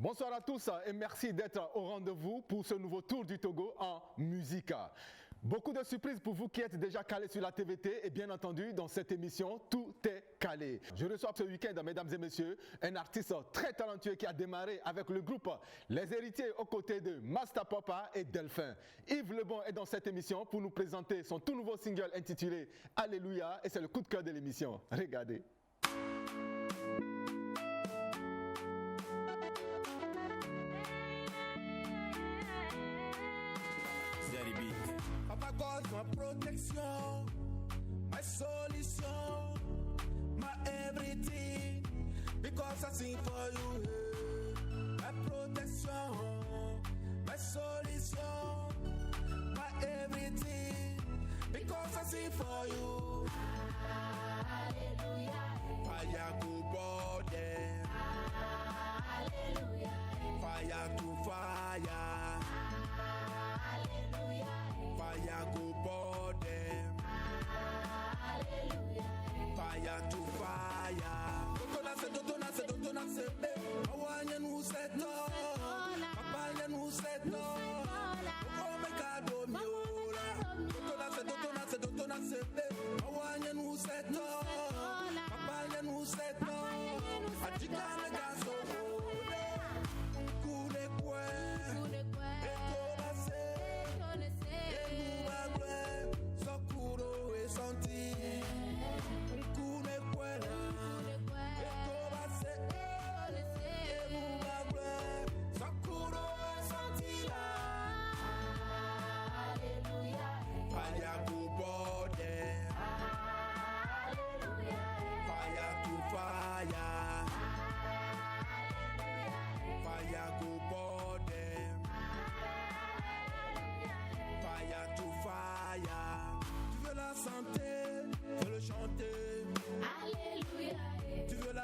Bonsoir à tous et merci d'être au rendez-vous pour ce nouveau tour du Togo en musique. Beaucoup de surprises pour vous qui êtes déjà calés sur la TVT et bien entendu dans cette émission, tout est calé. Je reçois ce week-end, mesdames et messieurs, un artiste très talentueux qui a démarré avec le groupe Les Héritiers aux côtés de Master Papa et Delphin. Yves Lebon est dans cette émission pour nous présenter son tout nouveau single intitulé Alléluia et c'est le coup de cœur de l'émission. Regardez. Papa God, my protection, my solution, my everything, because I sing for you. My protection, my solution, my everything, because I sing for you. Hallelujah. Fire to burn, hallelujah. Fire to fire. Fire go burn them. Hallelujah. Fire to fire. Don't say, I want you to set up. Papa, you to set up. Oh my God, oh my don't say, I want you to set up. Papa, you to set up. I think I'm a gas so cool.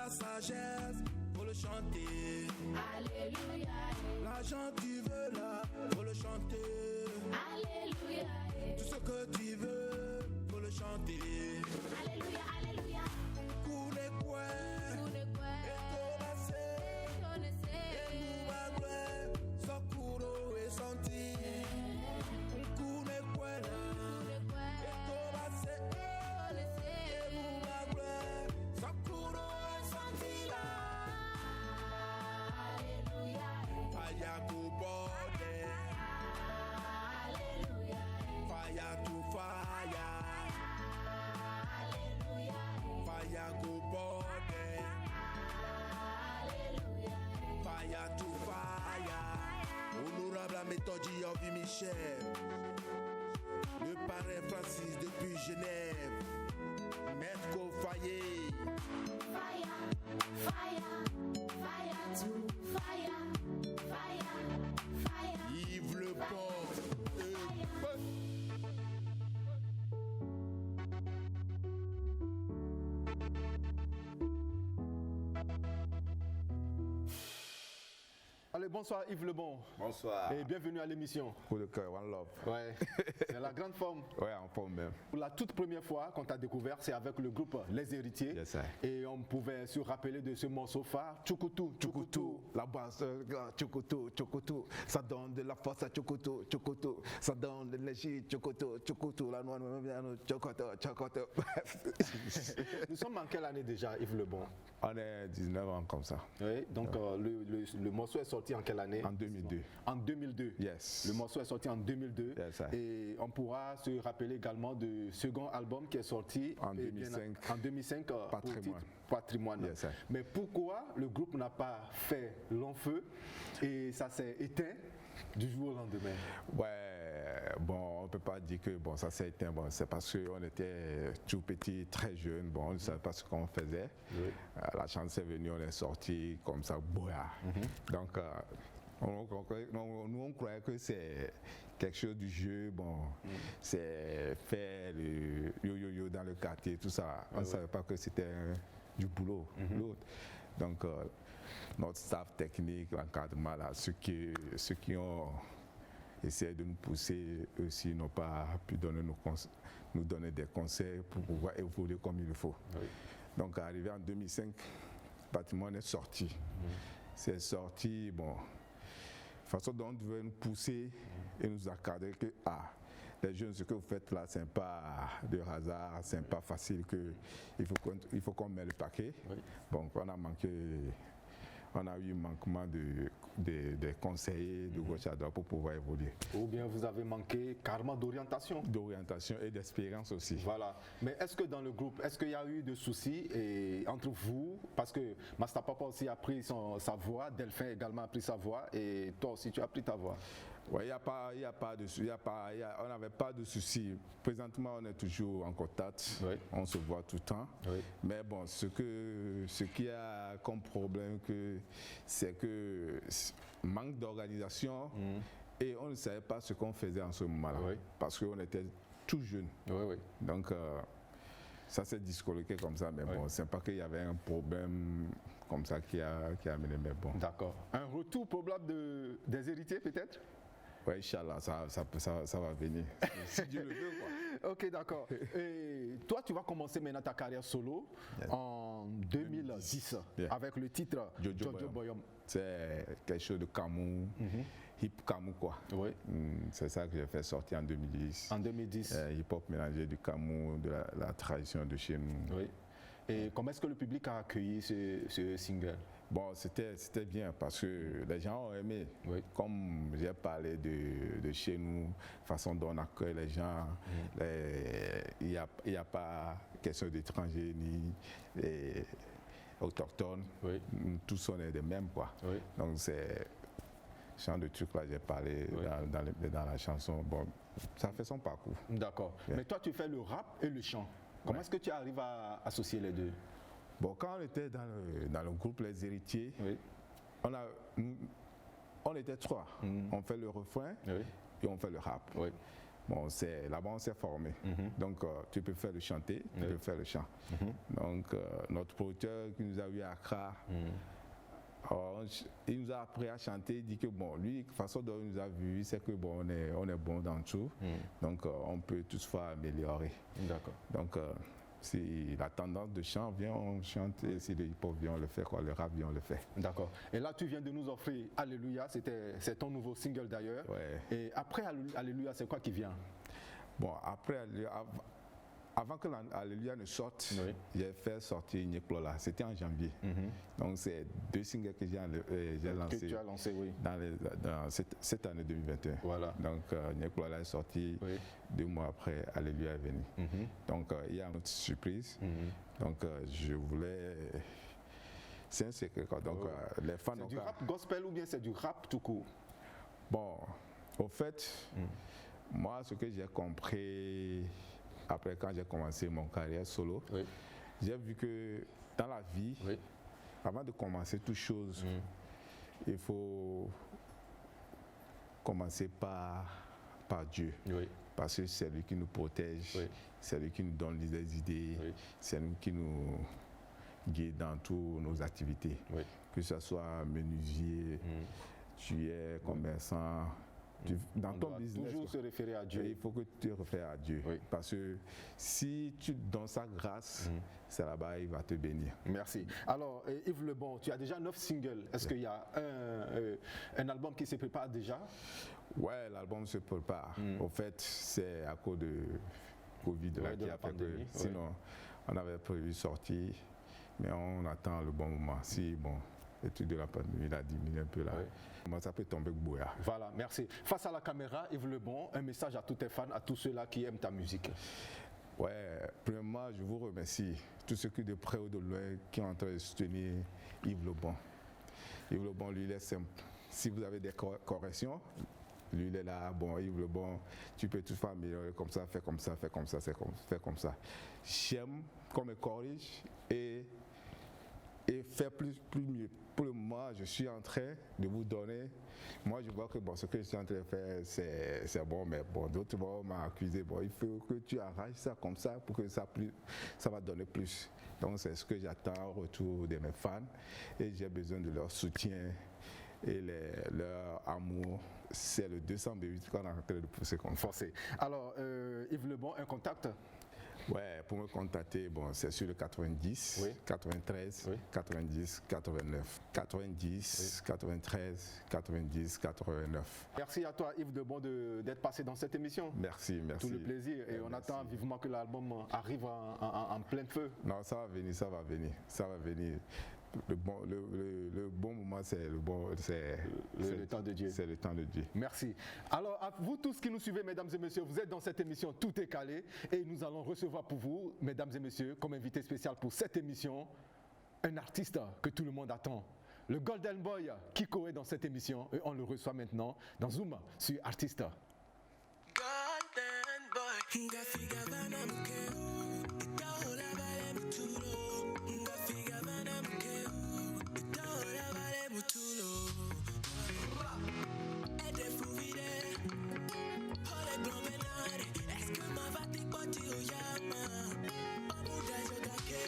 Sagesse, faut le chanter. Alléluia. L'argent tu veux là, faut le chanter. Alléluia. Tout ce que tu veux, faut le chanter. Alléluia, alléluia. Coulez quoi? Honorable Méthode Yovi Michel, le parrain Francis depuis Genève, Maître Kofaye. Fire, fire, fire to fire, fire, fire. Yves Lebon. Allez, bonsoir Yves Lebon. Bonsoir. Et bienvenue à l'émission. Coup de cœur, one love. Ouais, c'est la grande forme. Ouais, en forme même. Pour la toute première fois qu'on t'a découvert, c'est avec le groupe Les Héritiers. Yes, sir. Et on pouvait se rappeler de ce morceau phare, Tchoukoutou, Tchoukoutou. La basse, Tchoukoutou, Tchoukoutou. Ça donne de la force à Tchoukoutou, Tchoukoutou. Ça donne de l'énergie, Tchoukoutou, Tchoukoutou. La noix, Tchoukoutou, Tchoukoutou. Nous sommes en quelle année déjà, Yves Lebon? On est 19 ans comme ça. Oui, donc le morceau est sorti en quelle année? En 2002. En 2002. Yes. Le morceau est sorti en 2002. Yes, et on pourra se rappeler également du second album qui est sorti en 2005. En 2005, Patrimoine. Patrimoine. Yes, mais pourquoi le groupe n'a pas fait long feu et ça s'est éteint du jour au lendemain? Ouais, bon, on ne peut pas dire que bon, ça s'est éteint. Bon, c'est parce qu'on était tout petit, très jeune. Bon, on ne savait pas ce qu'on faisait. Oui. La chance est venue, on est sorti comme ça, boya. Donc, nous, on croyait que c'est quelque chose du jeu, bon, c'est faire le yo-yo-yo dans le quartier, tout ça. On ne savait pas que c'était du boulot, l'autre. Donc, notre staff technique, l'encadrement, là, ceux qui ont essayé de nous pousser aussi n'ont pas pu nous donner des conseils pour pouvoir évoluer comme il faut. Oui. Donc, arrivé en 2005, le bâtiment est sorti. c'est sorti, bon, façon dont on devait nous pousser et nous accorder que, les jeunes, ce que vous faites là, c'est pas de hasard, c'est pas facile, il faut qu'on mette le paquet. Oui. Donc on a eu manquement des conseillers de gauche à droite pour pouvoir évoluer. Ou bien vous avez manqué carrément d'orientation. D'orientation et d'expérience aussi. Voilà. Mais est-ce que dans le groupe, est-ce qu'il y a eu des soucis entre vous? Parce que Master Papa aussi a pris sa voix, Delphin également a pris sa voix et toi aussi tu as pris ta voix. Oui, on n'avait pas de soucis. Présentement, on est toujours en contact, oui. On se voit tout le temps. Oui. Mais bon, ce qu'il y a comme problème, c'est que manque d'organisation et on ne savait pas ce qu'on faisait en ce moment-là. Oui. Parce qu'on était tout jeunes. Oui. Donc, ça s'est discoloqué comme ça. Mais bon, c'est pas qu'il y avait un problème comme ça qui a amené. Mais bon. D'accord. Un retour probable des héritiers peut-être? Oui, Inch'Allah, ça va venir. Si Dieu le veut, quoi. Ok, d'accord. Et toi, tu vas commencer maintenant ta carrière solo en 2010 avec le titre Jojo Boyom. C'est quelque chose de Kamou, hip Kamou, quoi. Oui. C'est ça que j'ai fait sortir en 2010. En 2010. Hip-hop mélangé du Kamou, de la tradition de chez nous. Oui. Et comment est-ce que le public a accueilli ce single? Bon, c'était bien parce que les gens ont aimé. Oui. Comme j'ai parlé de chez nous, façon dont on accueille les gens, il n'y a pas question d'étrangers ni autochtones. Oui. Tous on est des mêmes, quoi. Oui. Donc c'est ce genre de trucs là, j'ai parlé dans la chanson. Bon, ça fait son parcours. D'accord. Yeah. Mais toi, tu fais le rap et le chant. Comment est-ce que tu arrives à associer les deux? Bon, quand on était dans le groupe Les Héritiers, on était trois. On fait le refrain et on fait le rap. Oui. Bon, là-bas, on s'est formé. Donc, tu peux faire le chanter, tu peux faire le chant. Donc, notre producteur qui nous a eu à Accra, il nous a appris à chanter, il dit que bon, lui, de façon dont il nous a vu, c'est que bon, on est bon dans tout. Donc, on peut toutefois améliorer. D'accord. Donc, si la tendance de chant vient, on chante, et si le hip-hop vient, on le fait, quoi, le rap vient, on le fait. D'accord. Et là, tu viens de nous offrir Alléluia, c'est ton nouveau single d'ailleurs. Ouais. Et après Alléluia, c'est quoi qui vient? Bon, après Alléluia, avant que Alléluia ne sorte, j'ai fait sortir Nyeklola. C'était en janvier. Donc, c'est deux singles que j'ai lancés. Que tu as lancé, oui. Dans cette année 2021. Voilà. Donc, Nyeklola est sorti 2 mois après, Alléluia est venu. Donc, il y a une autre surprise. Donc, je voulais. C'est un secret, quoi. Donc, les fans. C'est du rap gospel ou bien c'est du rap tout court? Bon, au fait, moi, ce que j'ai compris. Après, quand j'ai commencé mon carrière solo, j'ai vu que dans la vie, avant de commencer toute chose, il faut commencer par Dieu. Parce que c'est lui qui nous protège, c'est lui qui nous donne des idées, c'est lui qui nous guide dans toutes nos activités. Que ce soit menuisier, tu es commerçant. Dans ton business, toujours se référer à Dieu. Il faut que tu te réfères à Dieu. Parce que si tu donnes sa grâce, c'est là-bas, il va te bénir. Merci. Alors, Yves Lebon, tu as déjà 9 singles. Est-ce qu'il y a un album qui se prépare déjà? Ouais, l'album se prépare. Au fait, c'est à cause de Covid qui a fait que. Sinon, on avait prévu sortir, mais on attend le bon moment. Si, bon. L'étude de la pandémie, il a diminué un peu là. Comment ça peut tomber Bouya. Voilà, merci. Face à la caméra, Yves Lebon, un message à tous tes fans, à tous ceux-là qui aiment ta musique. Ouais, premièrement, je vous remercie. Tous ceux qui de près ou de loin qui sont en train de soutenir Yves Lebon. Yves Lebon, lui, il est simple. Si vous avez des corrections, lui, il est là. Bon, Yves Lebon, tu peux tout faire améliorer comme ça, fais comme ça, fais comme ça, fais comme ça. J'aime qu'on me corrige et faire plus mieux. Pour le moment, je suis en train de vous donner. Moi, je vois que bon, ce que je suis en train de faire, c'est bon, mais bon, d'autres m'ont accusé. Bon, il faut que tu arraches ça comme ça pour que ça va donner plus. Donc, c'est ce que j'attends en retour de mes fans. Et j'ai besoin de leur soutien et leur amour. C'est le 200 B8 qu'on est en train de pousser comme ça. Alors, Yves Lebon, un contact? Ouais, pour me contacter, bon, c'est sur le 90, Oui. 93, Oui. 90, 89. 90, 93, 90, 89. Merci à toi Yves Debon d'être passé dans cette émission. Merci, merci. Tout le plaisir et on Merci. attend vivement que l'album arrive en plein feu. Non, ça va venir, ça va venir, ça va venir. Le bon moment, c'est Le temps de Dieu. C'est le temps de Dieu. Merci. Alors, à vous tous qui nous suivez, mesdames et messieurs, vous êtes dans cette émission Tout est calé et nous allons recevoir pour vous, mesdames et messieurs, comme invité spécial pour cette émission, un artiste que tout le monde attend. Le Golden Boy Kiko est dans cette émission et on le reçoit maintenant dans Zoom sur Artiste. Golden boy, ngafiga bana mkeu, itaola vale mutulo. Ngafiga bana mkeu, itaola vale mutulo. Ede fuvide, pole promenade. Est-ce que ma vati poti oyama? Amuda jodake,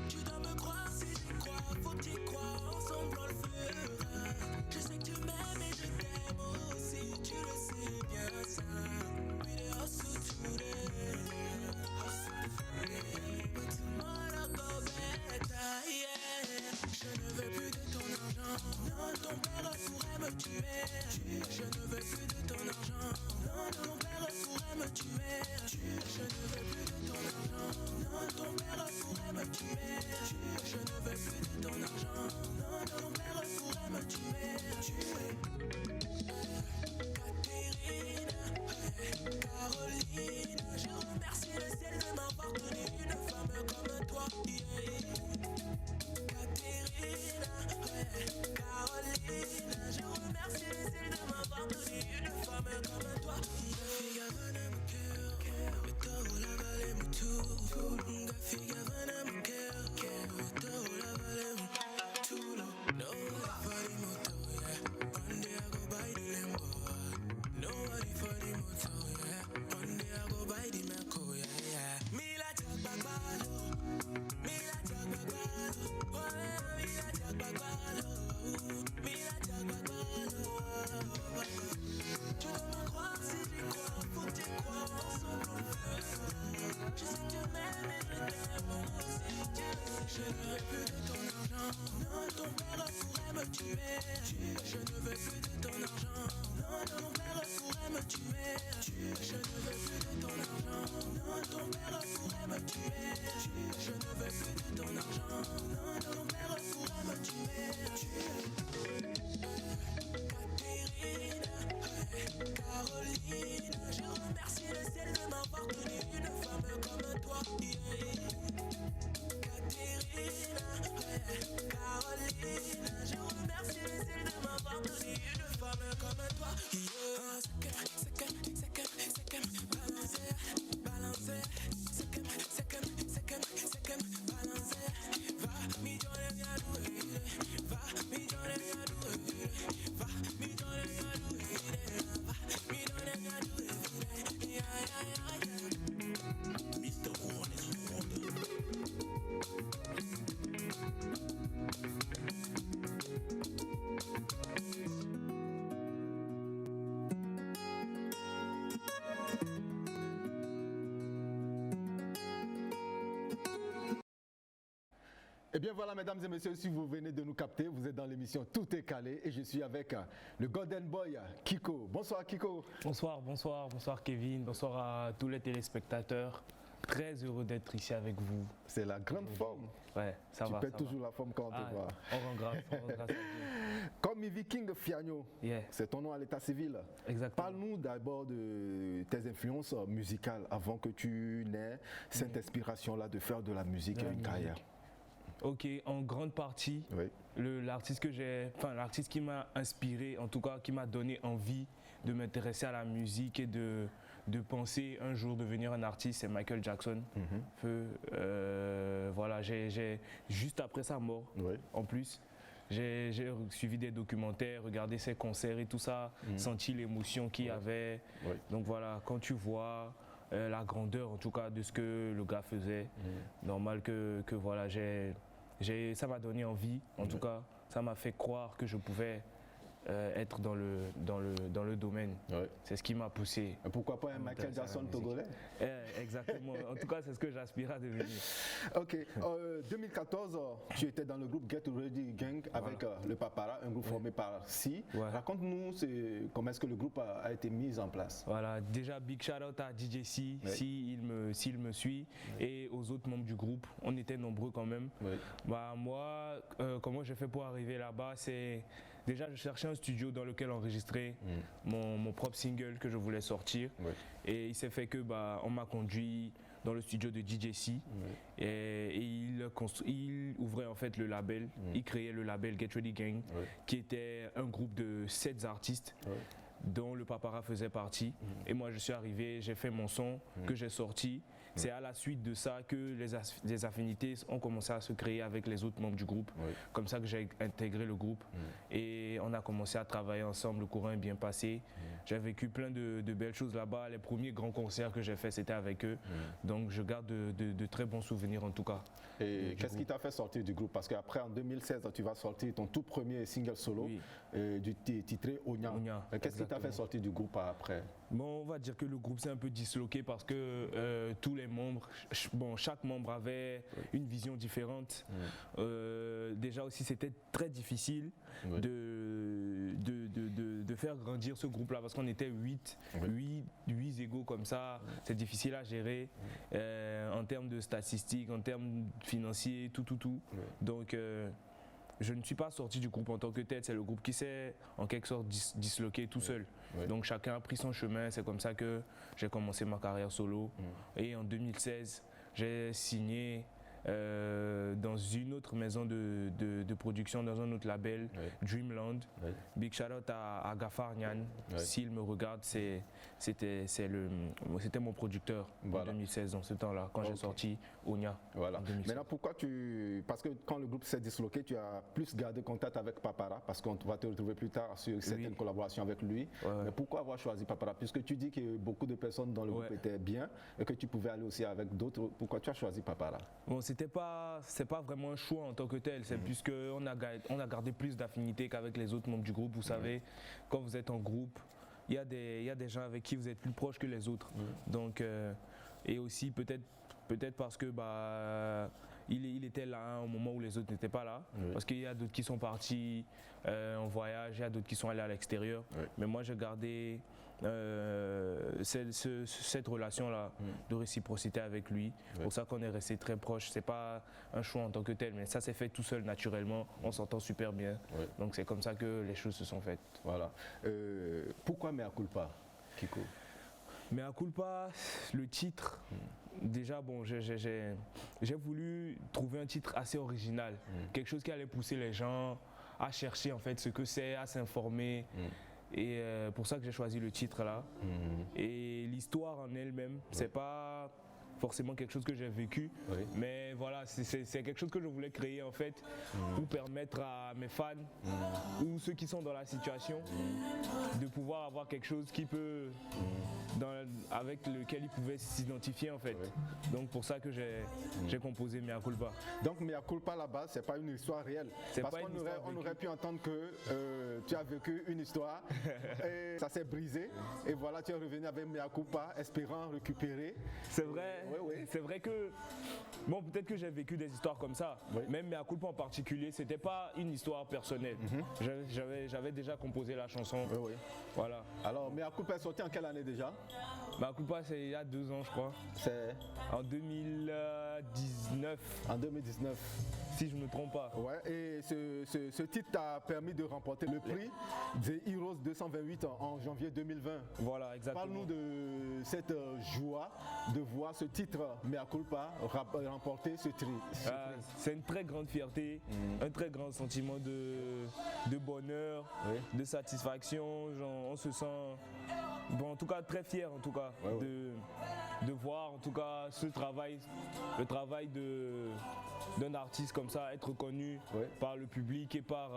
tu dois me croire si j'y crois, faut que t'y crois, ensemble on le fera. Je sais que tu m'aimes et je t'aime aussi, tu le sais bien ça. We dey hustle today, but tomorrow go better, yeah. Je ne veux plus de ton argent, non, ton père pourrait me tuer. Je ne veux plus de ton argent, non, ton père pourrait me tuer. Je ne veux plus de ton argent, non, ton père pourrait me tuer. Je ne veux plus de ton argent, non, ton père pourrait me tuer. Catherine, Caroline, je remercie le ciel de m'avoir donné une femme comme toi. Catherine, Caroline, je remercie le ciel de m'avoir donné une femme comme toi. Ngafiga vana mkeo, itaola vale mutulo. Ngafiga vana mkeo, itaola vale mutulo. Nobody for the motor, yeah. One day I go buy the Lambo. Nobody for the motor, yeah. One day I go buy the Merco, yeah, yeah. Mila Jagbagalo, Mila Jagbagalo, oh, Mila Jagbagalo, Mila Jagbagalo. Tu dois me croire si j'y crois, faut que t'y crois, ensemble on le fera. Je sais que tu m'aimes et je t'aime aussi, je ne veux plus de ton argent, non, ton père pourrait me tuer. Je ne veux plus de ton argent, non, ton père pourrait me tuer. Je ne veux plus de ton argent, non, ton père pourrait me tuer. Je ne veux plus de ton argent, non, ton père pourrait me tuer. Catherine, Caroline, je remercie le ciel de m'avoir donné une femme comme toi. Catherine, Caroline, je remercie le ciel de m'avoir donné une femme comme toi. Balancer, balancer, va, mi donner mia douille, va, mi donner mia douille, va, mi donner mia douille, va, mi donner mia douille, ya ya ya ya. Mr. One is wonder. Eh bien voilà, mesdames et messieurs, si vous venez de nous capter, vous êtes dans l'émission Tout est calé et je suis avec le Golden Boy Kiko. Bonsoir Kiko. Bonsoir, bonsoir, bonsoir Kevin, bonsoir à tous les téléspectateurs. Très heureux d'être ici avec vous. C'est la grande forme. Ouais, ça Tu va. pètes ça toujours va. la forme quand on te voit. On rend grâce, on rend grâce à Dieu. Comme Ivy King Fiagno, Yeah. c'est ton nom à l'état civil. Exactement. Parle-nous d'abord de tes influences musicales avant que tu n'aies cette inspiration-là de faire de la musique De la une musique. carrière. Ok, en grande partie, Oui. l'artiste qui m'a inspiré, en tout cas qui m'a donné envie de m'intéresser à la musique et de penser un jour devenir un artiste, c'est Michael Jackson. Voilà, juste après sa mort, Oui. en plus, j'ai suivi des documentaires, regardé ses concerts et tout ça, senti l'émotion qu'il y avait. Oui. Donc voilà, quand tu vois la grandeur en tout cas de ce que le gars faisait, normal que voilà, ça m'a donné envie, en tout cas, ça m'a fait croire que je pouvais être dans le domaine. Ouais. C'est ce qui m'a poussé. Et pourquoi pas un Michael Jackson togolais? Exactement. En tout cas, c'est ce que j'aspire à devenir. Ok. 2014, tu étais dans le groupe Get Ready Gang avec le Papara, un groupe formé par Si. Ouais. Raconte-nous comment est-ce que le groupe a été mis en place. Voilà, déjà big shout out à DJ C, Ouais. s'il me suit, et aux autres membres du groupe. On était nombreux quand même. Ouais. Bah, moi, comment j'ai fait pour arriver là-bas, c'est déjà je cherchais un studio dans lequel enregistrer mon propre single que je voulais sortir. Ouais. Et il s'est fait que on m'a conduit dans le studio de DJ C et il ouvrait en fait le label, il créait le label Get Ready Gang, qui était un groupe de 7 artistes. Dont le Papara faisait partie. Et moi je suis arrivé, j'ai fait mon son que j'ai sorti. C'est à la suite de ça que les affinités ont commencé à se créer avec les autres membres du groupe. Comme ça que j'ai intégré le groupe et on a commencé à travailler ensemble, le courant est bien passé. J'ai vécu plein de belles choses là-bas. Les premiers grands concerts que j'ai faits c'était avec eux. Donc je garde de très bons souvenirs en tout cas. Et qu'est-ce qui t'a fait sortir du groupe? Parce qu'après en 2016 tu vas sortir ton tout premier single solo titré Onya. Qu'est-ce qui t'a fait sortir du groupe après? Bon, on va dire que le groupe s'est un peu disloqué parce que tous les membres, chaque membre avait une vision différente. Déjà aussi, c'était très difficile de faire grandir ce groupe-là parce qu'on était 8 égaux comme ça. C'est difficile à gérer en termes de statistiques, en termes financiers, tout. Donc, je ne suis pas sorti du groupe en tant que tel, c'est le groupe qui s'est en quelque sorte disloqué tout seul. Donc chacun a pris son chemin, c'est comme ça que j'ai commencé ma carrière solo. Et en 2016, j'ai signé dans une autre maison de production, dans un autre label, Dreamland. Big shout out à Gafar Nyan. S'il me regarde, c'était mon producteur en 2016, dans ce temps-là, quand j'ai sorti Onya. Voilà. Maintenant, pourquoi parce que quand le groupe s'est disloqué, tu as plus gardé contact avec Papara, parce qu'on va te retrouver plus tard sur certaines collaborations avec lui. Mais pourquoi avoir choisi Papara? Puisque tu dis que beaucoup de personnes dans le groupe étaient bien et que tu pouvais aller aussi avec d'autres, pourquoi tu as choisi Papara? Bon, c'est pas vraiment un choix en tant que tel, c'est plus qu'on a gardé plus d'affinité qu'avec les autres membres du groupe. Vous savez, quand vous êtes en groupe, il y a des gens avec qui vous êtes plus proche que les autres. Donc, et aussi peut-être parce que il était là au moment où les autres n'étaient pas là. Parce qu'il y a d'autres qui sont partis en voyage, il y a d'autres qui sont allés à l'extérieur. Mais moi, j'ai gardé cette relation-là de réciprocité avec lui. C'est pour ça qu'on est resté très proches. C'est pas un choix en tant que tel, mais ça s'est fait tout seul naturellement. On s'entend super bien. Donc c'est comme ça que les choses se sont faites. Voilà. Pourquoi Mea Culpa, Kiko? Mea Culpa, le titre, déjà bon, j'ai voulu trouver un titre assez original, quelque chose qui allait pousser les gens à chercher en fait ce que c'est, à s'informer. Et pour ça que j'ai choisi le titre là. Et l'histoire en elle-même, c'est pas forcément quelque chose que j'ai vécu, mais voilà, c'est quelque chose que je voulais créer en fait pour permettre à mes fans ou ceux qui sont dans la situation de pouvoir avoir quelque chose qui peut avec lequel ils pouvaient s'identifier en fait. Donc pour ça que j'ai composé Mea Culpa. Donc Mea Culpa là-bas, c'est pas une histoire réelle. Parce qu'on aurait pu entendre que tu as vécu une histoire et ça s'est brisé et voilà, tu es revenu avec Mea Culpa espérant récupérer. C'est vrai. C'est vrai que, bon, peut-être que j'ai vécu des histoires comme ça, même Mea Culpa en particulier, c'était pas une histoire personnelle. J'avais déjà composé la chanson. Voilà. Alors, Mea Culpa est sorti en quelle année déjà? Mea Culpa, c'est il y a 2 ans, je crois. C'est en 2019. En 2019. Si je ne me trompe pas. Ouais, et ce titre t'a permis de remporter le prix des Heroes 228 en janvier 2020. Voilà, exactement. Parle-nous de cette joie de voir ce titre Mea Culpa remporter ce prix. C'est une très grande fierté, un très grand sentiment de bonheur, de satisfaction. Genre, on se sent, bon, en tout cas très fier en tout cas de voir en tout cas ce travail, le travail d'un artiste comme ça être reconnu par le public et par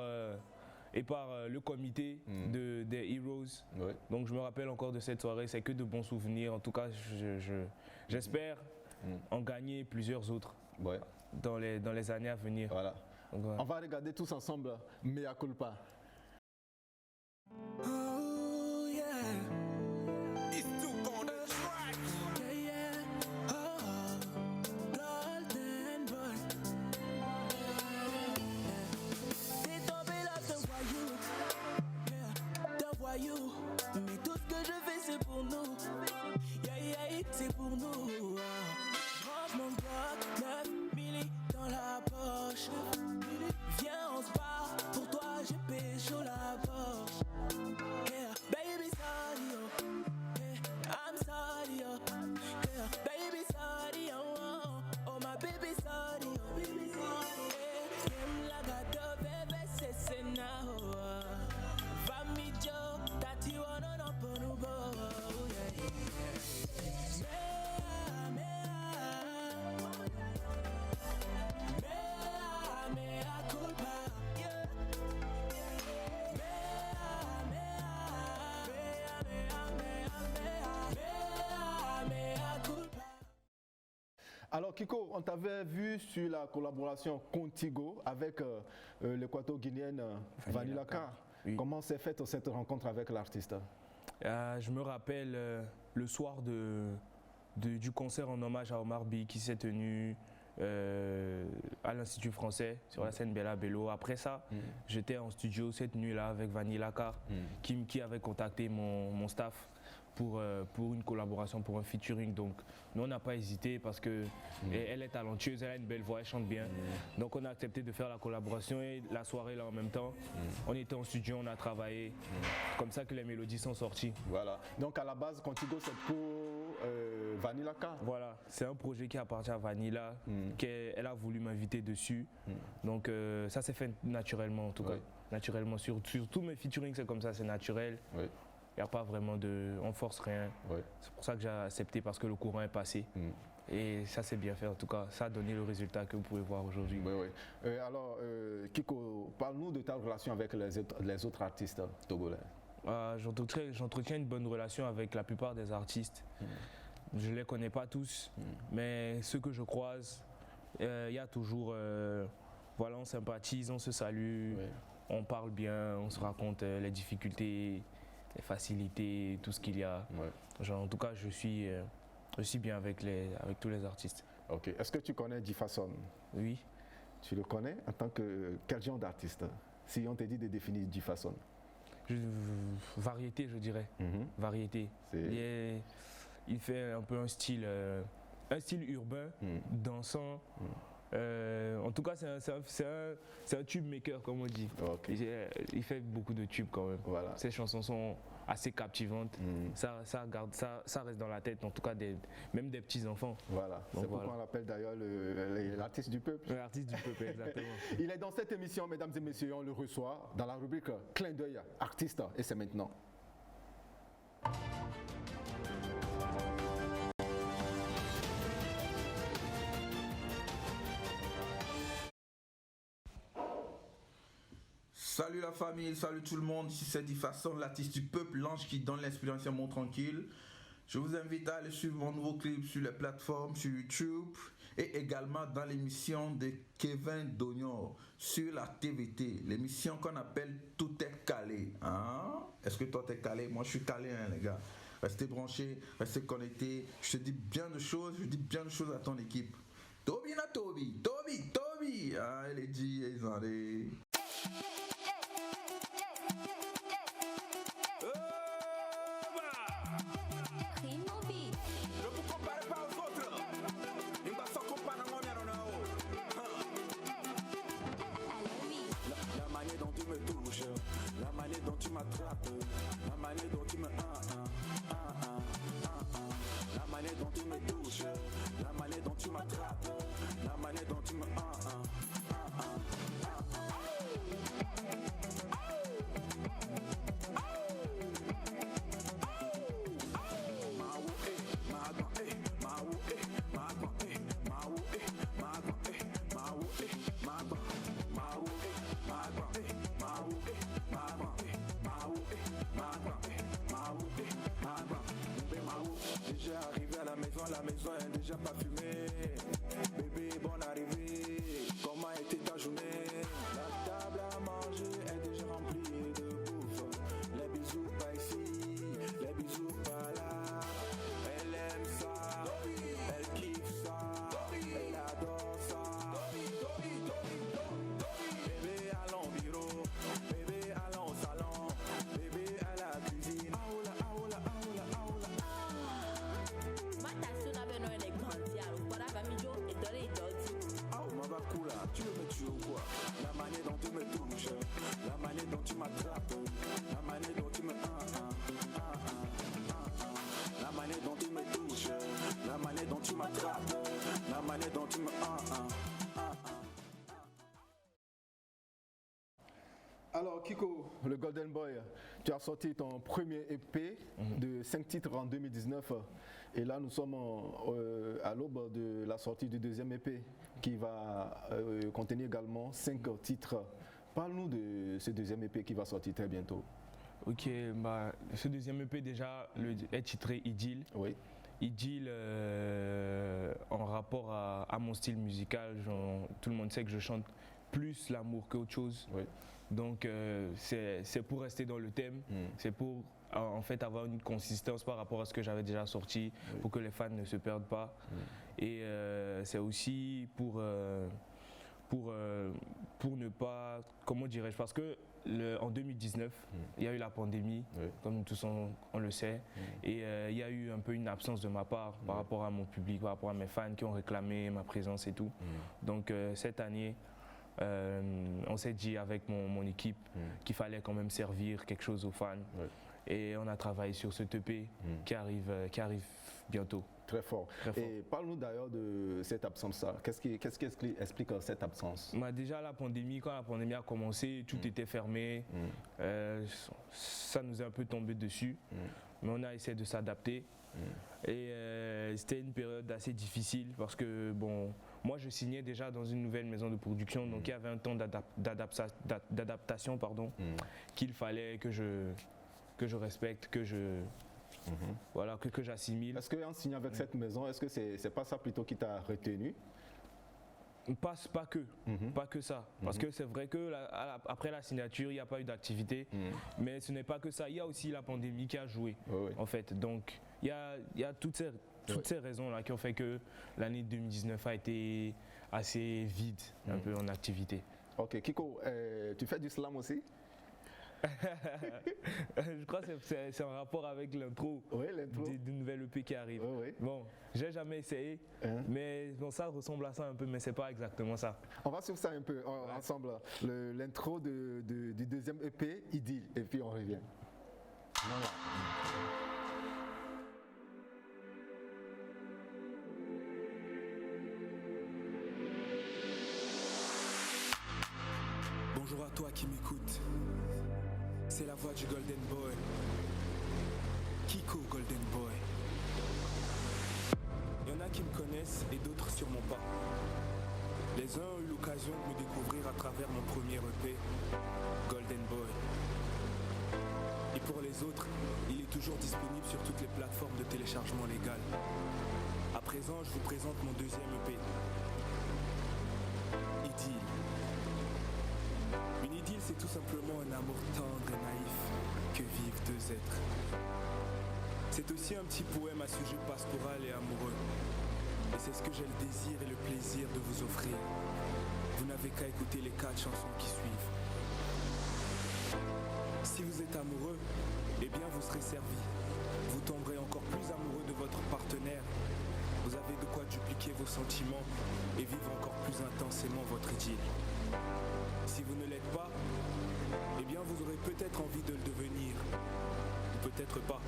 le comité des Heroes. Donc je me rappelle encore de cette soirée, c'est que de bons souvenirs. En tout cas, j'espère en gagner plusieurs autres dans les années à venir. Voilà. Donc, on va regarder tous ensemble Mea Culpa. Oh yeah, it's too on the track. Yeah, yeah, oh, golden boy. T'es tombé là, te voyou, yeah, te voyou. Mais tout ce que je fais c'est pour nous, yeah, yeah, c'est pour nous. Range mon bloc, 9 milli dans la poche. Viens on se barre, pour toi j'ai pécho la Porsche. Yeah, baby sorry oh, yeah, I'm sorry oh, yeah, baby sorry oh, oh, oh my baby sorry oh, yeah, game la gado bebe se sena oh, vami jo tati wono no ponubo oh, yeah, mea culpa, yeah. Alors Kiko, on t'avait vu sur la collaboration Contigo avec l'équato-guinéenne Vanilla Car. Oui. Comment s'est faite cette rencontre avec l'artiste? Je me rappelle le soir du concert en hommage à Omar By qui s'est tenu à l'Institut français sur la scène Bella Bello. Après ça, j'étais en studio cette nuit-là avec Vanilla Car qui avait contacté mon staff pour une collaboration, pour un featuring. Donc nous on n'a pas hésité parce que elle est talentueuse, elle a une belle voix, elle chante bien. Donc on a accepté de faire la collaboration et la soirée là en même temps. On était en studio, on a travaillé. Comme ça que les mélodies sont sorties. Voilà. Donc à la base, Contigo c'est pour Vanilla Car. Voilà, c'est un projet qui appartient à Vanilla, qu'elle a voulu m'inviter dessus. Donc ça s'est fait naturellement en tout cas. Naturellement, sur tous mes featuring c'est comme ça, c'est naturel. Il n'y a pas vraiment on force rien. C'est pour ça que j'ai accepté parce que le courant est passé. Et ça c'est bien fait en tout cas, ça a donné le résultat que vous pouvez voir aujourd'hui. Alors Kiko, parle-nous de ta relation avec les autres artistes togolais. J'entretiens une bonne relation avec la plupart des artistes. Je ne les connais pas tous, mais ceux que je croise, il y a toujours, voilà, on sympathise, on se salue, on parle bien, on se raconte les difficultés, les facilités, tout ce qu'il y a. Genre, en tout cas, je suis bien avec tous les artistes. Ok. Est-ce que tu connais Jefferson? Oui. Tu le connais en tant que quel genre d'artiste? Si on te dit de définir Jefferson. Variété, je dirais. Variété. Il fait un peu un style urbain, dansant. En tout cas, c'est un tube maker, comme on dit. Il fait beaucoup de tubes quand même. Voilà. Ses chansons sont assez captivantes. Ça reste dans la tête, en tout cas, même des petits-enfants. Voilà. C'est pourquoi on l'appelle d'ailleurs l'artiste du peuple. L'artiste du peuple, exactement. Il est dans cette émission, mesdames et messieurs, on le reçoit dans la rubrique Clin d'œil artiste, et c'est maintenant. Salut la famille, salut tout le monde, ici c'est Jefferson, l'artiste du peuple, l'ange qui donne l'inspiration à mon tranquille. Je vous invite à aller suivre mon nouveau clip sur les plateformes, sur YouTube et également dans l'émission de Kevin Dognon sur la TVT, l'émission qu'on appelle Tout est calé. Hein? Est-ce que toi t'es calé? Moi je suis calé hein, les gars. Restez branchés, restez connectés, je te dis bien de choses, je dis bien de choses à ton équipe. Toby na Toby, ah, elle est dit, ils ont des... La manière dont tu m'attrapes, la manière dont tu me la manière dont tu me touches, la manière dont tu m'attrapes, la manière dont tu me Déjà arrivé à la maison est déjà parfumée. Bébé, bonne arrivée. Comment était ta journée? La table à manger est déjà remplie de bouffe. Les dont tu m'attrapes, la manière dont tu me la manière dont tu me touches, la manière dont tu m'attrapes, la manière dont tu me Alors Kiko, le Golden Boy, tu as sorti ton premier EP de 5 titres en 2019 et là nous sommes à l'aube de la sortie du deuxième EP qui va contenir également 5 titres. Parle-nous de ce deuxième EP qui va sortir très bientôt. Ok, bah, ce deuxième EP déjà est titré Idylle. Oui. Idylle en rapport à mon style musical, tout le monde sait que je chante plus l'amour qu'autre chose. Oui. Donc c'est pour rester dans le thème, c'est pour en fait avoir une consistance par rapport à ce que j'avais déjà sorti, pour que les fans ne se perdent pas. Et c'est aussi pour ne pas, comment dirais-je, parce que en 2019, il y a eu la pandémie, comme tous on le sait, et il y a eu un peu une absence de ma part par rapport à mon public, par rapport à mes fans qui ont réclamé ma présence et tout. Donc cette année, on s'est dit avec mon équipe qu'il fallait quand même servir quelque chose aux fans. Et on a travaillé sur ce EP qui arrive bientôt. Très fort. Très fort. Et parle-nous d'ailleurs de cette absence-là. Qu'est-ce qui explique cette absence? Bah déjà quand la pandémie a commencé, tout était fermé. Ça nous est un peu tombé dessus. Mais on a essayé de s'adapter. Et c'était une période assez difficile parce que bon, moi je signais déjà dans une nouvelle maison de production, donc il y avait un temps d'adaptation qu'il fallait que je respecte, que j'assimile. Est-ce qu'en signant avec cette maison, est-ce que c'est pas ça plutôt qui t'a retenu? Pas que ça. Parce que c'est vrai que après la signature, il n'y a pas eu d'activité. Mais ce n'est pas que ça. Il y a aussi la pandémie qui a joué, en fait. Donc, il y a toutes ces raisons-là qui ont fait que l'année 2019 a été assez vide, un peu en activité. Ok, Kiko, tu fais du slam aussi? Je crois que c'est en rapport avec l'intro du nouvel EP qui arrive. Bon, j'ai jamais essayé, mais bon, ça ressemble à ça un peu, mais c'est pas exactement ça. On va suivre ça un peu ensemble, l'intro du deuxième EP, Idylle, et puis on revient. Voilà. Bonjour à toi qui m'écoute. C'est la voix du Golden Boy. Kiko Golden Boy. Il y en a qui me connaissent et d'autres sûrement pas. Les uns ont eu l'occasion de me découvrir à travers mon premier EP, Golden Boy. Et pour les autres, il est toujours disponible sur toutes les plateformes de téléchargement légal. À présent, je vous présente mon deuxième EP, Idylle. Une idylle, c'est tout simplement un amour tendre et naïf que vivent deux êtres. C'est aussi un petit poème à sujet pastoral et amoureux. Et c'est ce que j'ai le désir et le plaisir de vous offrir. Vous n'avez qu'à écouter les 4 chansons qui suivent. Si vous êtes amoureux, eh bien vous serez servi. Vous tomberez encore plus amoureux de votre partenaire. Vous avez de quoi dupliquer vos sentiments et vivre encore plus intensément votre idylle. Si vous ne l'êtes pas, eh bien vous aurez peut-être envie de le devenir, ou peut-être pas.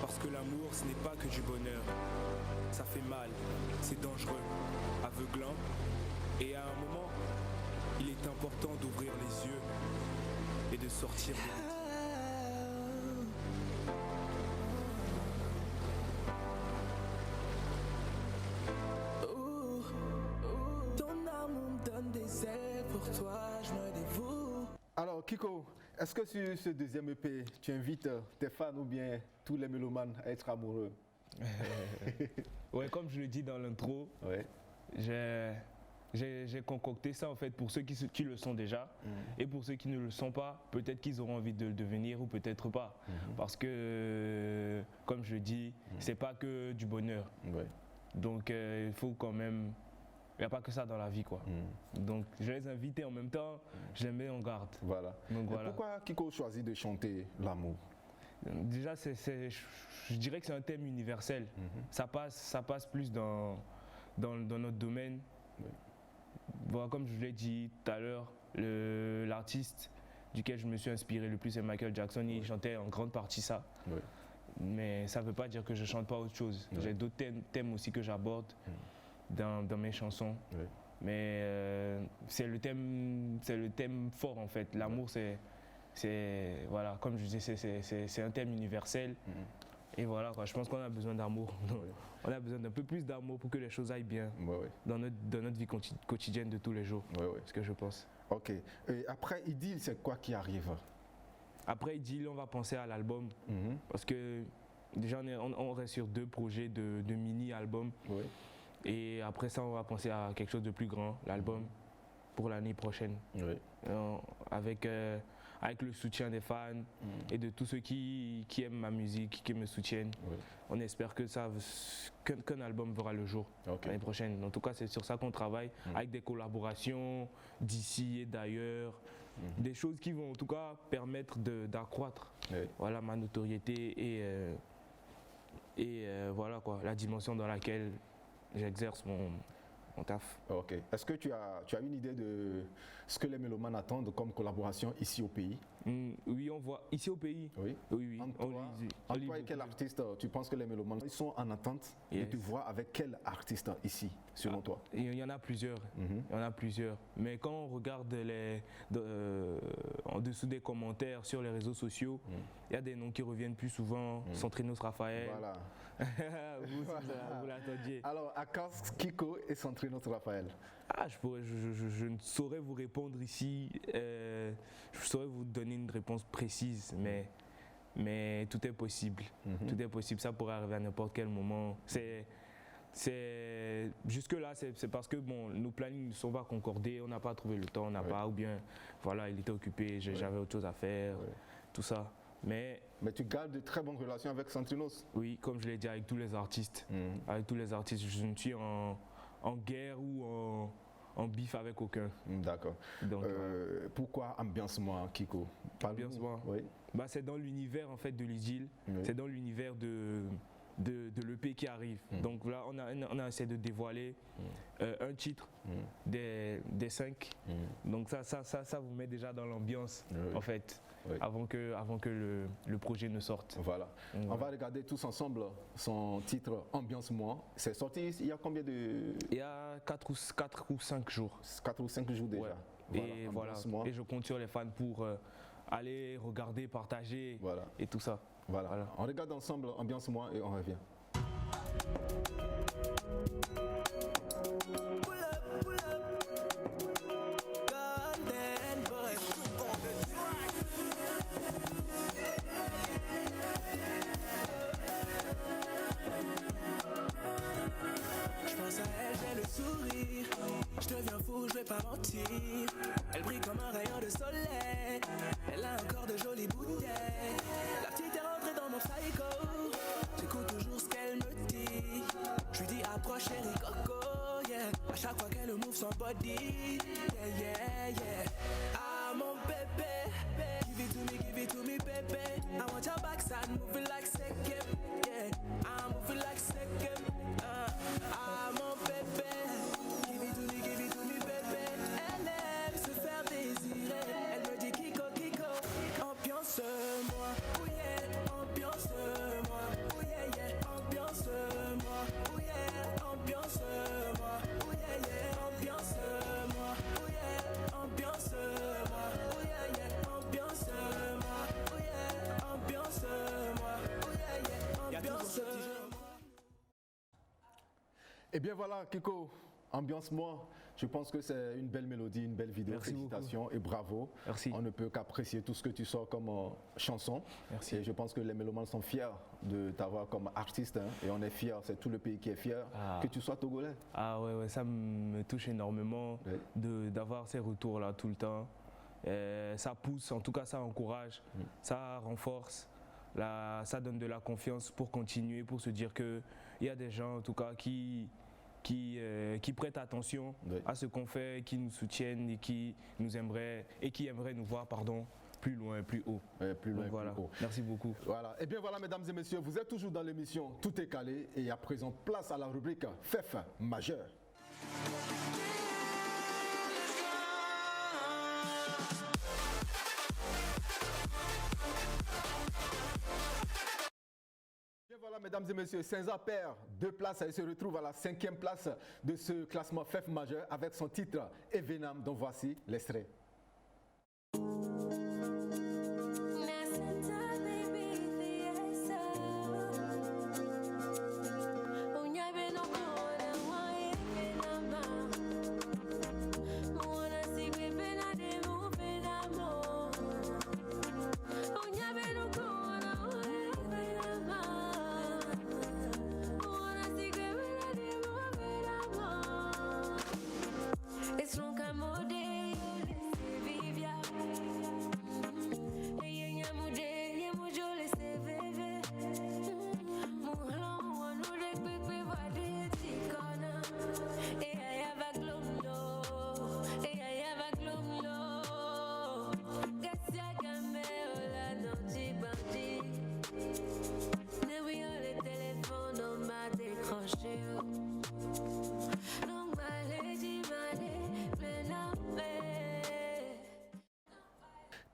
Parce que l'amour, ce n'est pas que du bonheur. Ça fait mal, c'est dangereux, aveuglant, et à un moment, il est important d'ouvrir les yeux et de sortir de Alors Kiko, est-ce que sur ce deuxième EP, tu invites tes fans ou bien tous les mélomanes à être amoureux? Ouais, comme je le dis dans l'intro, j'ai concocté ça en fait pour ceux qui le sont déjà et pour ceux qui ne le sont pas, peut-être qu'ils auront envie de le devenir ou peut-être pas. Parce que, comme je dis, c'est pas que du bonheur. Donc il faut quand même... Il n'y a pas que ça dans la vie, quoi. Donc, je les invite et en même temps, je les mets en garde. Voilà. Donc, voilà. Pourquoi Kiko choisit de chanter l'amour? Déjà, je dirais que c'est un thème universel. Ça passe plus dans notre domaine. Voilà, comme je l'ai dit tout à l'heure, l'artiste duquel je me suis inspiré le plus, c'est Michael Jackson. Il chantait en grande partie ça. Oui. Mais ça ne veut pas dire que je ne chante pas autre chose. Oui. J'ai d'autres thèmes aussi que j'aborde dans mes chansons. Oui. Mais c'est le thème fort en fait. L'amour, voilà, comme je disais, c'est un thème universel. Et voilà, quoi, je pense qu'on a besoin d'amour. On a besoin d'un peu plus d'amour pour que les choses aillent bien dans notre vie quotidienne de tous les jours. C'est ce que je pense. Ok. Et après Idylle, c'est quoi qui arrive? Après Idylle, on va penser à l'album. Parce que déjà, on reste sur 2 projets de mini-albums. Et après ça, on va penser à quelque chose de plus grand, l'album, pour l'année prochaine. Avec le soutien des fans et de tous ceux qui aiment ma musique, qui me soutiennent. On espère qu'un album verra le jour l'année prochaine. En tout cas, c'est sur ça qu'on travaille, avec des collaborations d'ici et d'ailleurs. Des choses qui vont en tout cas permettre d'accroître voilà, ma notoriété et voilà quoi, la dimension dans laquelle j'exerce mon taf. Ok. Est-ce que tu as une idée de ce que les mélomanes attendent comme collaboration ici au pays? Oui, on voit ici au pays. Oui. Entre toi et quel artiste tu penses que les mélomanes ils sont en attente et tu vois avec quel artiste ici, selon toi? Il y en a plusieurs. Il y en a plusieurs. Mais quand on regarde en dessous des commentaires sur les réseaux sociaux, il y a des noms qui reviennent plus souvent. Centrinos Raphaël. Voilà. vous l'attendiez. Alors, Akas, Kiko et Centrinos Raphaël. Je ne saurais vous répondre ici. Je saurais vous donner une réponse précise, mais tout est possible. Tout est possible. Ça pourrait arriver à n'importe quel moment. Jusque-là, c'est parce que nos plannings ne sont pas concordés, on n'a pas trouvé le temps, ou bien voilà, il était occupé, j'avais autre chose à faire, tout ça. Mais tu gardes de très bonnes relations avec Centrinos? Oui, comme je l'ai dit, avec tous les artistes. Avec tous les artistes, je ne suis en guerre ou en bif avec aucun. D'accord. Pourquoi Ambiance Moi, Kiko? Ambiance Moi. C'est dans l'univers en fait de l'Idylle, c'est dans l'univers de l'EP qui arrive. Donc là, on a essayé de dévoiler un titre des 5. Donc ça vous met déjà dans l'ambiance en fait. Avant que le projet ne sorte. Voilà. On va regarder tous ensemble son titre Ambiance Moi. C'est sorti il y a combien de... Il y a 4 ou 5 jours. 4 ou 5 jours déjà. Et voilà. Et je compte sur les fans pour aller regarder, partager et tout ça. Voilà. On regarde ensemble Ambiance Moi et on revient. Je deviens fou, je vais pas mentir. Elle brille comme un rayon de soleil. Elle a encore de jolies bouteilles. La petite est rentrée dans mon psycho. J'écoute toujours ce qu'elle me dit. Je lui dis approche chérie coco, yeah. À chaque fois qu'elle move son body, yeah, yeah, yeah. Ah mon bébé, give it to me, baby. I want your backside moving like second, yeah. I'm moving like second. Ah mon bébé. Et bien voilà, Kiko, Ambiance Moi. Je pense que c'est une belle mélodie, une belle vidéo. Merci Félicitations beaucoup. Et bravo. Merci. On ne peut qu'apprécier tout ce que tu sors comme chanson. Merci. Et je pense que les mélomanes sont fiers de t'avoir comme artiste. Et on est fiers, c'est tout le pays qui est fier que tu sois togolais. Ah ouais, ça me touche énormément d'avoir ces retours-là tout le temps. Ça pousse, en tout cas ça encourage, ça renforce, ça donne de la confiance pour continuer, pour se dire qu'il y a des gens en tout cas qui prêtent attention à ce qu'on fait, qui nous soutiennent et qui aimeraient nous voir plus loin, plus haut. Plus loin, voilà. plus haut. Merci beaucoup. Voilà. Et bien voilà, mesdames et messieurs, vous êtes toujours dans l'émission Tout est calé et à présent place à la rubrique Fef majeur. Voilà, mesdames et messieurs, Saint-Jean perd 2 places et se retrouve à la 5e place de ce classement FEF majeur avec son titre Evenam, dont voici l'extrait.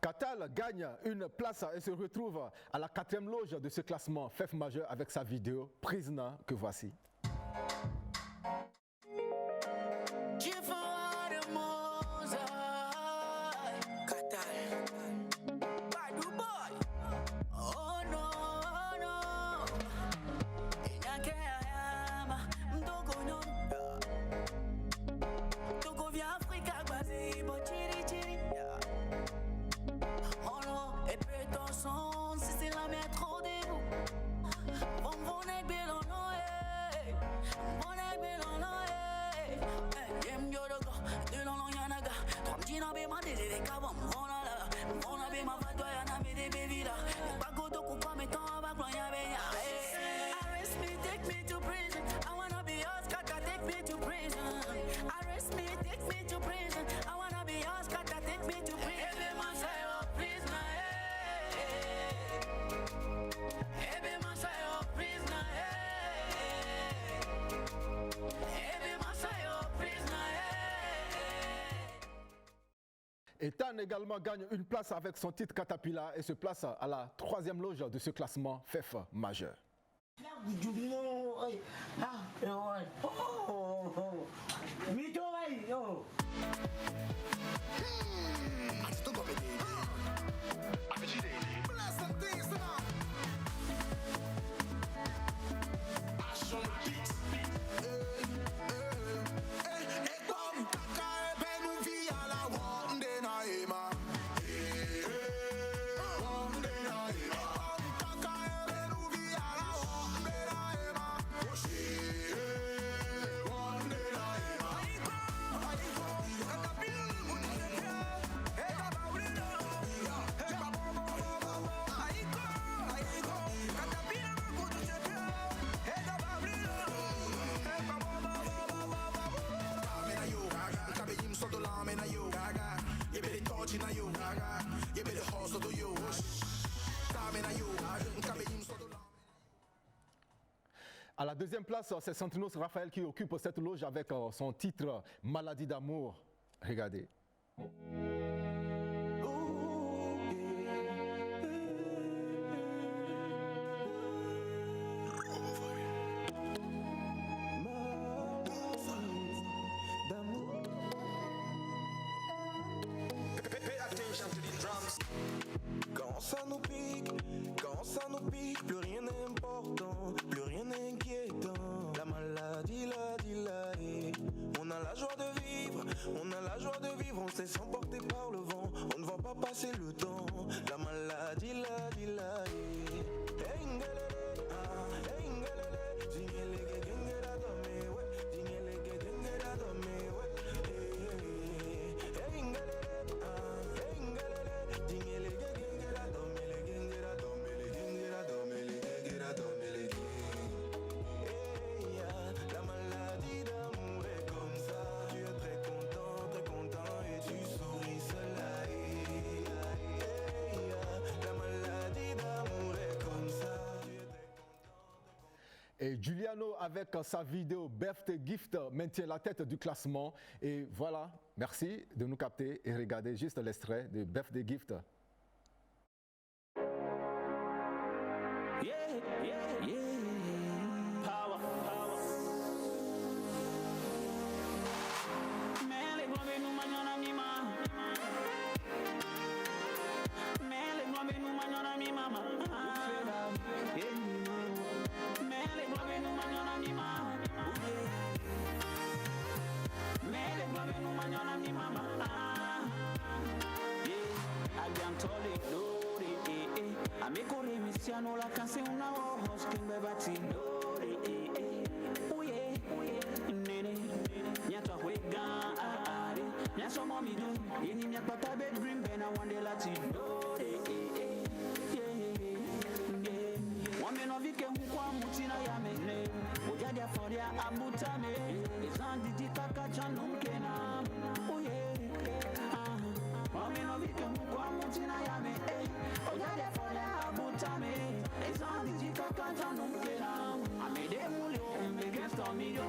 Katal gagne une place et se retrouve à la 4e loge de ce classement FEF majeur avec sa vidéo Prisoner que voici. Et Tan également gagne une place avec son titre Caterpillar et se place à la 3e loge de ce classement FEF majeur. À la 2e place, c'est Santinos Raphaël qui occupe cette loge avec son titre Maladie d'amour. Regardez. Quand ça nous pique, plus rien n'est important, plus rien n'est inquiétant. La maladie, on a la joie de vivre, on se laisse emporter par le vent, on ne va pas passer le temps. La maladie, Et Giuliano avec sa vidéo Birthday Gift maintient la tête du classement. Et voilà, merci de nous capter et regarder juste l'extrait de Birthday Gift. Yeah, yeah, yeah. siano la canse una ojos que me batidore Uye, nene Nyato huega Nyaso mommy do Yeni nyakpata bedroom bena wande latidore Wame no vike hukwa mutina ya mene Ojadia foria abutame Izandi jitaka chanum kena Uye Wame no vike hukwa mutina ya mene Ojadia foria abutame Izandi jitaka chanum kena Amede mulio mbeke stomido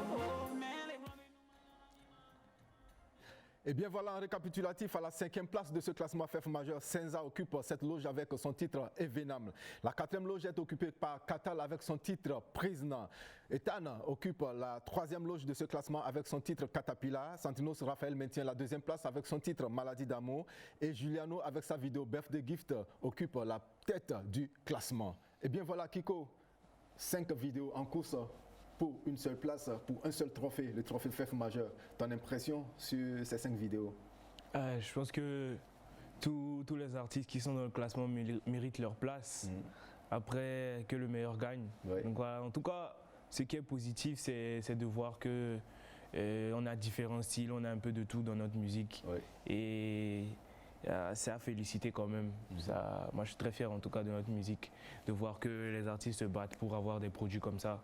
Et bien voilà un récapitulatif à la 5e place de ce classement FF majeur. Senza occupe cette loge avec son titre Evenam. La 4e loge est occupée par Katal avec son titre Prisna. Ethan occupe la 3e loge de ce classement avec son titre Caterpillar. Santinos Raphaël maintient la 2e place avec son titre Maladie d'amour. Et Juliano avec sa vidéo Birthday Gift occupe la tête du classement. Et bien voilà Kiko, 5 vidéos en course pour une seule place, pour un seul trophée, le trophée FF majeur. Ton impression sur ces 5 vidéos? Je pense que tous les artistes qui sont dans le classement méritent leur place. Après, que le meilleur gagne. Ouais. Donc voilà, en tout cas, ce qui est positif, c'est de voir que on a différents styles, on a un peu de tout dans notre musique. Ouais. Et c'est à féliciter quand même. Ça, moi, je suis très fier en tout cas de notre musique, de voir que les artistes se battent pour avoir des produits comme ça.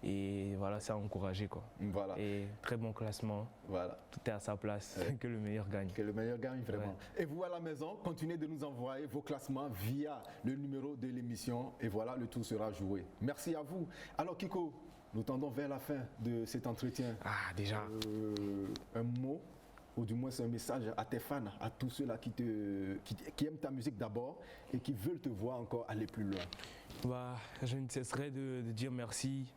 Et voilà, ça a encouragé quoi. Voilà. Et très bon classement. Voilà. Tout est à sa place. Ouais. Que le meilleur gagne. Que le meilleur gagne vraiment. Ouais. Et vous à la maison, continuez de nous envoyer vos classements via le numéro de l'émission. Et voilà, le tour sera joué. Merci à vous. Alors Kiko, nous tendons vers la fin de cet entretien. Ah, déjà. Un mot, ou du moins c'est un message à tes fans, à tous ceux-là qui aiment ta musique d'abord et qui veulent te voir encore aller plus loin. Bah, je ne cesserai de dire merci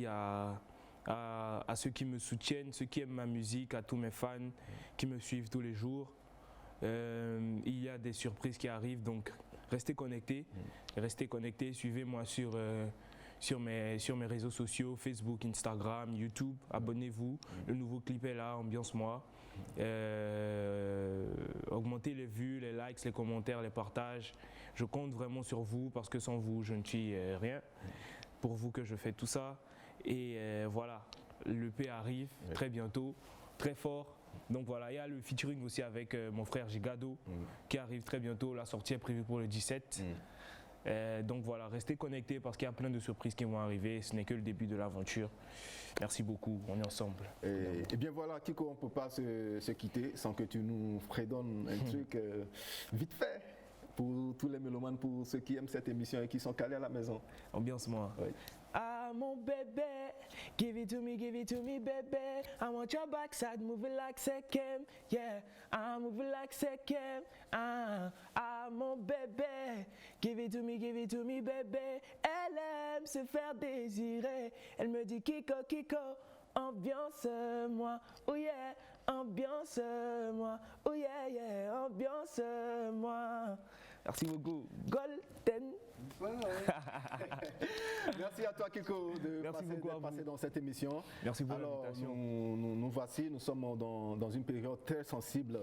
à ceux qui me soutiennent, ceux qui aiment ma musique, à tous mes fans qui me suivent tous les jours. Il y a des surprises qui arrivent, donc restez connectés, suivez-moi sur mes réseaux sociaux, Facebook, Instagram, YouTube, abonnez-vous. Le nouveau clip est là, ambiance-moi. Augmentez les vues, les likes, les commentaires, les partages. Je compte vraiment sur vous parce que sans vous, je ne suis rien. Pour vous que je fais tout ça. Et voilà, l'EP arrive très bientôt, très fort. Donc voilà, il y a le featuring aussi avec mon frère Gigado qui arrive très bientôt. La sortie est prévue pour le 17. Donc voilà, restez connectés parce qu'il y a plein de surprises qui vont arriver. Ce n'est que le début de l'aventure. Merci beaucoup, on est ensemble. Et bien voilà, Kiko, on ne peut pas se quitter sans que tu nous fredonnes un truc vite fait pour tous les mélomanes, pour ceux qui aiment cette émission et qui sont calés à la maison. Ambiance-moi. Oui. Ah mon bébé, give it to me, baby. I want your backside moving like Sechem, yeah. I'm moving like Sechem. Ah mon bébé, give it to me, baby. Elle aime se faire désirer. Elle me dit Kiko, ambiance-moi, oh yeah, ambiance-moi, oh yeah, yeah, ambiance-moi. Merci beaucoup. Golden. Merci à toi Kiko de passer dans cette émission. Merci pour l'invitation. Nous voici, nous sommes dans une période très sensible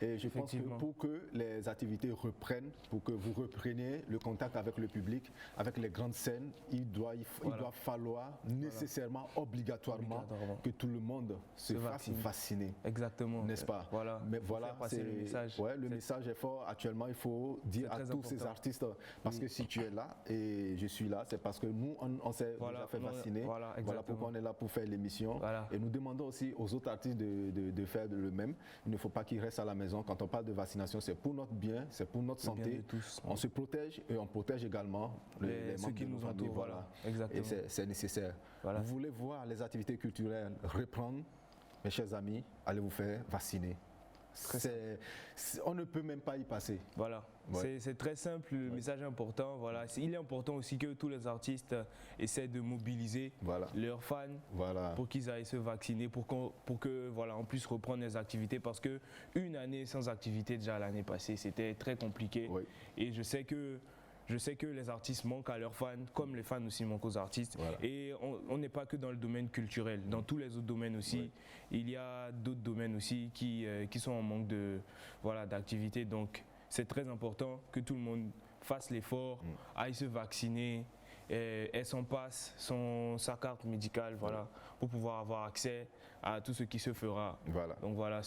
et je pense que pour que les activités reprennent, pour que vous repreniez le contact avec le public, avec les grandes scènes, il doit falloir nécessairement, obligatoirement que tout le monde se fasse vacciner. Exactement. N'est-ce pas? Voilà. Mais voilà, le message. Ouais, le message est fort. Actuellement, il faut dire à tous ces artistes, parce que si tu es là et je suis là, c'est parce que nous, on s'est déjà fait vacciner. Voilà pourquoi on est là pour faire l'émission. Et nous demandons aussi aux autres artistes de faire le même. Il ne faut pas qu'ils restent à la maison. Quand on parle de vaccination, c'est pour notre bien, c'est pour notre santé. On se protège et on protège également les membres qui nous entourent. Voilà. Exactement. Et c'est nécessaire. Voilà. Vous voulez voir les activités culturelles reprendre, mes chers amis, allez vous faire vacciner. On ne peut même pas y passer. Voilà, c'est très simple, le message est important. Voilà. Il est important aussi que tous les artistes essaient de mobiliser leurs fans pour qu'ils aillent se vacciner, pour que voilà, on puisse reprendre les activités. Parce qu'une année sans activité, déjà l'année passée, c'était très compliqué. Et je sais que les artistes manquent à leurs fans, comme les fans aussi manquent aux artistes. Et on n'est pas que dans le domaine culturel. Dans tous les autres domaines aussi, il y a d'autres domaines aussi qui sont en manque d'activité. Donc c'est très important que tout le monde fasse l'effort, aille se vacciner, ait son passe, sa carte médicale, voilà, pour pouvoir avoir accès à tout ce qui se fera. Voilà. Donc voilà,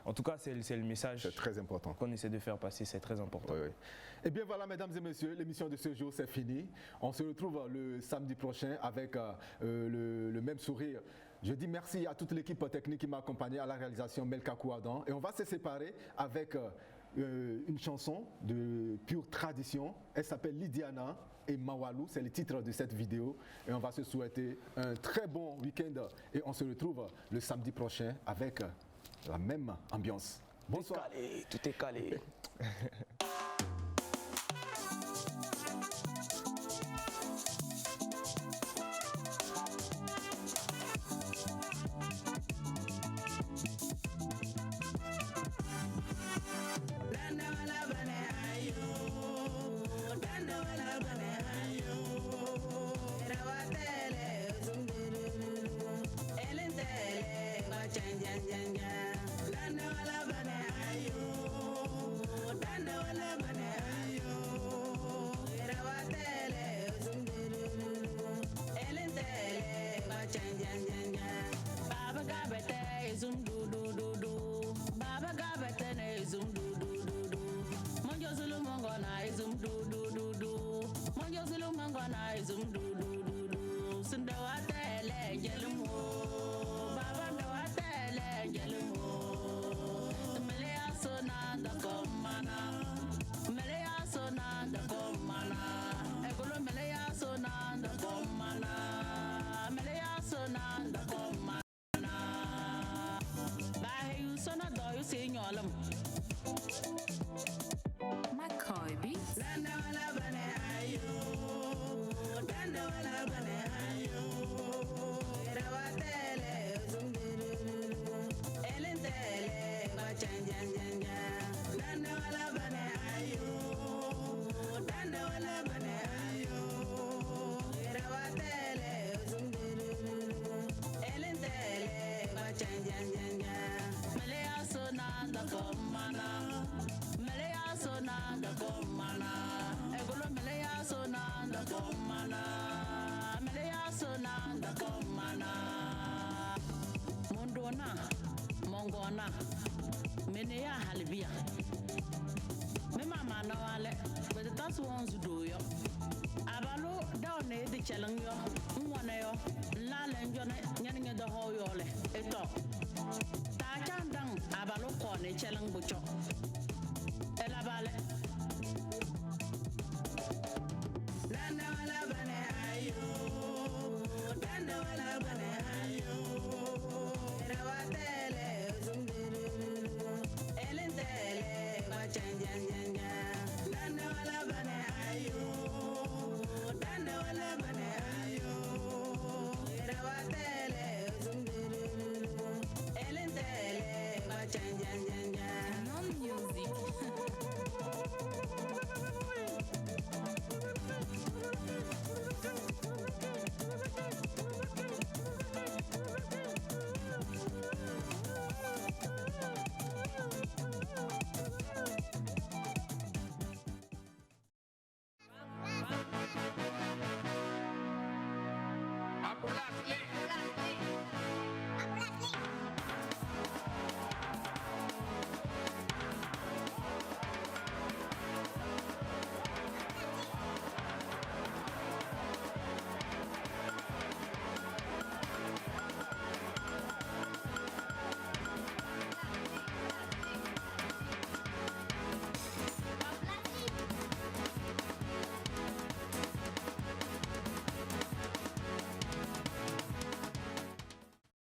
en tout cas, c'est le message. C'est très important. Qu'on essaie de faire passer, c'est très important. Oui, oui. Et bien voilà, mesdames et messieurs, l'émission de ce jour, c'est fini. On se retrouve le samedi prochain avec le même sourire. Je dis merci à toute l'équipe technique qui m'a accompagné à la réalisation Melka Kouadan. Et on va se séparer avec une chanson de pure tradition. Elle s'appelle Lydiana et Mawalou, c'est le titre de cette vidéo. Et on va se souhaiter un très bon week-end. Et on se retrouve le samedi prochain avec la même ambiance. Bonsoir. Tout est calé. Mongona mene ya halbia me mama na wale but that's one do yo abalo down e de chalang yo